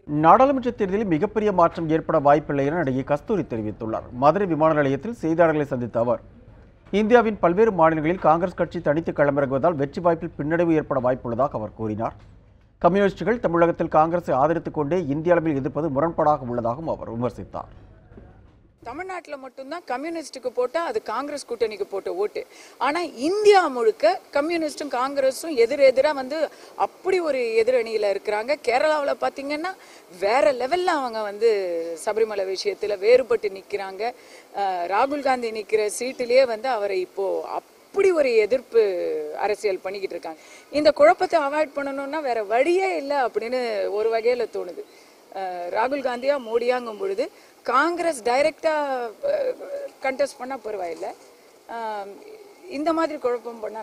நாடாளுமன்ற தேர்தலில் மிகப்பெரிய மாற்றம் ஏற்பட வாய்ப்பில்லை என நடிகை கஸ்தூரி தெரிவித்துள்ளார். மதுரை விமான நிலையத்தில் செய்தியாளர்களை சந்தித்த அவர், இந்தியாவின் பல்வேறு மாநிலங்களில் காங்கிரஸ் கட்சி தனித்து களமிறங்குவதால் வெற்றி வாய்ப்பில் பின்னடைவு ஏற்பட வாய்ப்புள்ளதாக அவர் கூறினார். கம்யூனிஸ்டுகள் தமிழகத்தில் காங்கிரஸை ஆதரித்துக் கொண்டே இந்திய அளவில் எதிர்ப்பது முரண்பாடாக உள்ளதாகவும் அவர் விமர்சித்தார். தமிழ்நாட்டில் மட்டும்தான் கம்யூனிஸ்டுக்கு போட்டால் அது காங்கிரஸ் கூட்டணிக்கு போட்ட ஓட்டு. ஆனால் இந்தியா முழுக்க கம்யூனிஸ்டும் காங்கிரஸும் எதிராக அப்படி ஒரு எதிரணியில் இருக்கிறாங்க. கேரளாவில் பார்த்தீங்கன்னா வேற லெவலில் அவங்க சபரிமலை விஷயத்தில் வேறுபட்டு நிற்கிறாங்க. ராகுல் காந்தி நிற்கிற சீட்டிலேயே அவரை இப்போது அப்படி ஒரு எதிர்ப்பு அரசியல் பண்ணிக்கிட்டு இருக்காங்க. இந்த குழப்பத்தை அவாய்ட் பண்ணணும்னா வேற வழியே இல்லை அப்படின்னு ஒரு வகையில் தோணுது. ராகுல் காந்தியா மோடியாங்கும் பொழுது காங்கிரஸ் டைரக்டா கண்டெஸ்ட் பண்ணா பரவாயில்லை, இந்த மாதிரி குழப்பம் பண்ணா